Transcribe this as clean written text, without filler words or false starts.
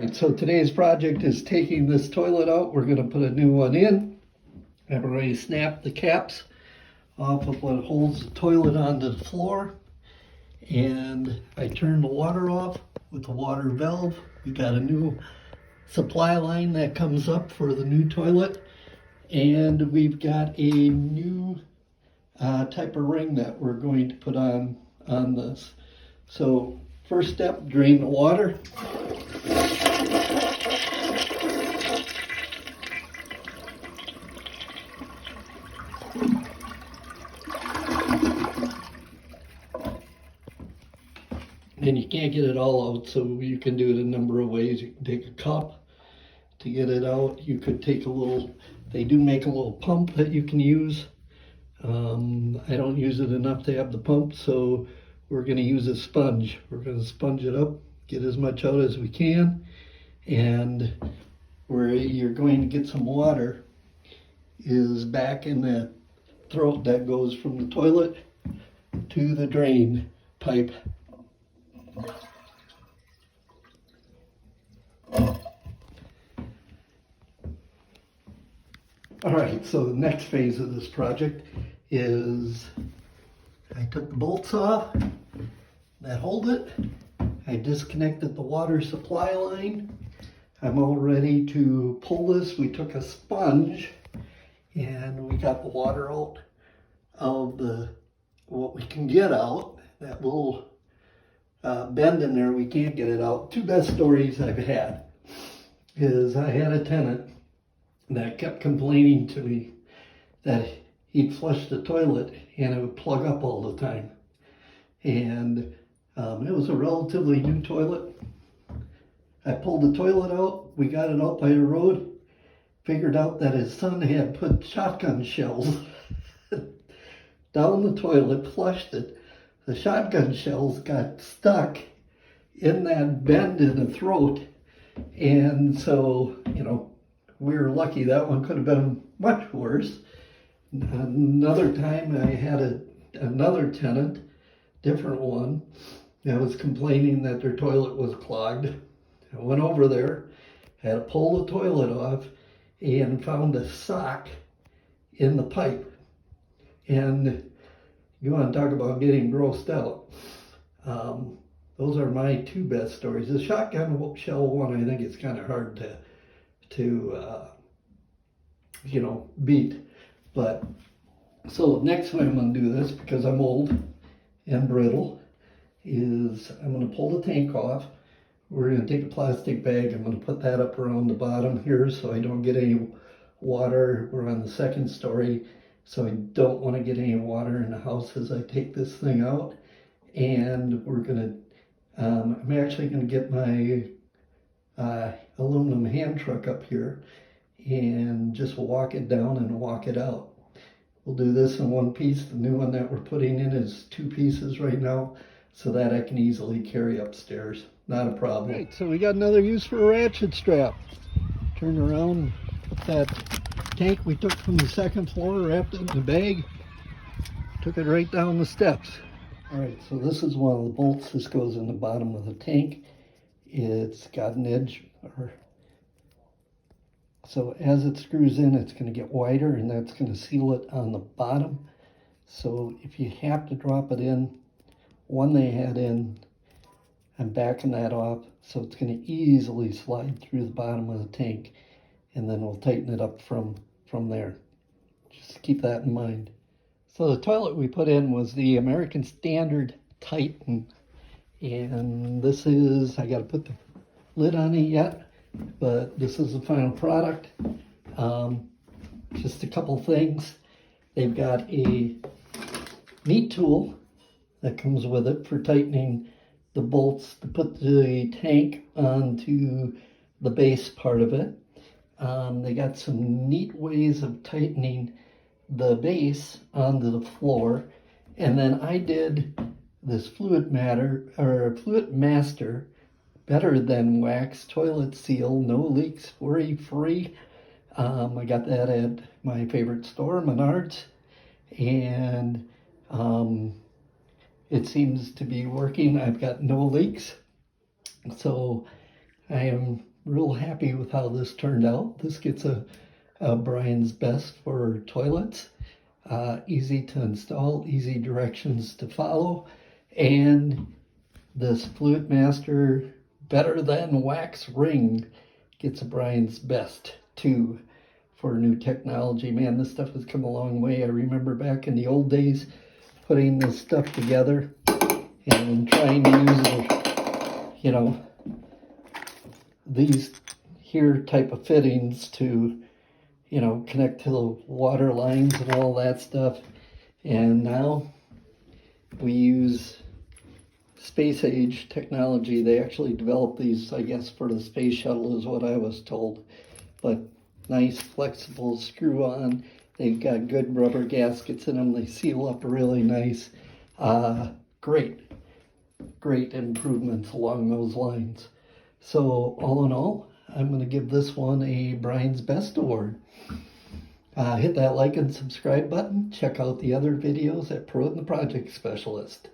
And so today's project is taking this toilet out. We're going to put a new one in. I've already snapped the caps off of what holds the toilet onto the floor. And I turned the water off with the water valve. We got a new supply line that comes up for the new toilet. And we've got a new type of ring that we're going to put on this. So first step, drain the water. And you can't get it all out, so you can do it a number of ways. You can take a cup to get it out. You could take a little, they do make a little pump that you can use. I don't use it enough to have the pump, so we're going to use a sponge. We're going to sponge it up, get as much out as we can, and where you're going to get some water is back in the throat that goes from the toilet to the drain pipe. All right, so the next phase of this project is I took the bolts off that hold it. I disconnected the water supply line. I'm all ready to pull this. We took a sponge and we got the water out of what we can get out. That little bend in there, we can't get it out. Two best stories I've had is I had a tenant that kept complaining to me that he'd flush the toilet and it would plug up all the time. And it was a relatively new toilet. I pulled the toilet out, we got it out by the road, figured out that his son had put shotgun shells down the toilet, flushed it. The shotgun shells got stuck in that bend in the throat. And so, we were lucky. That one could have been much worse. Another time I had another tenant, different one, that was complaining that their toilet was clogged. I went over there, had to pull the toilet off, and found a sock in the pipe. And you want to talk about getting grossed out. Those are my two best stories. The shotgun shell one, I think it's kind of hard to beat. But so next time I'm going to do this, because I'm old and brittle, is I'm going to pull the tank off. We're going to take a plastic bag. I'm going to put that up around the bottom here so I don't get any water. We're on the second story, so I don't want to get any water in the house as I take this thing out. And we're going to, I'm actually going to get my aluminum hand truck up here and just walk it down and walk it out. We'll do this in one piece. The new one that we're putting in is two pieces right now, so that I can easily carry upstairs. Not a problem. Right, so we got another use for a ratchet strap. Turn around, put that tank we took from the second floor, wrapped it in a bag, took it right down the steps. All right, so this is one of the bolts. This goes in the bottom of the tank. It's got an edge, so as it screws in, it's going to get wider, and that's going to seal it on the bottom. So if you have to drop it in, one they had in, I'm backing that off, so it's going to easily slide through the bottom of the tank, and then we'll tighten it up from there. Just keep that in mind. So the toilet we put in was the American Standard Titan, and this is, I got to put the lid on it yet, but this is the final product. Just a couple things. They've got a neat tool that comes with it for tightening the bolts to put the tank onto the base part of it. They got some neat ways of tightening the base onto the floor. And then I did this Fluid Master Better Than Wax Toilet Seal, no leaks, worry-free. I got that at my favorite store, Menards, and it seems to be working. I've got no leaks, so I am real happy with how this turned out. This gets a Brian's Best for toilets. Easy to install, easy directions to follow, and this Fluid Master Better Than Wax Ring gets a Brian's Best too for new technology. Man, this stuff has come a long way. I remember back in the old days putting this stuff together and trying to use it, you know, these here type of fittings to, you know, connect to the water lines and all that stuff. And now we use space age technology. They actually developed these, I guess, for the space shuttle is what I was told. But nice, flexible screw on. They've got good rubber gaskets in them. They seal up really nice. Great improvements along those lines. So all in all, I'm going to give this one a Brian's Best Award. Hit that like and subscribe button. Check out the other videos at Perrodin the Project Specialist.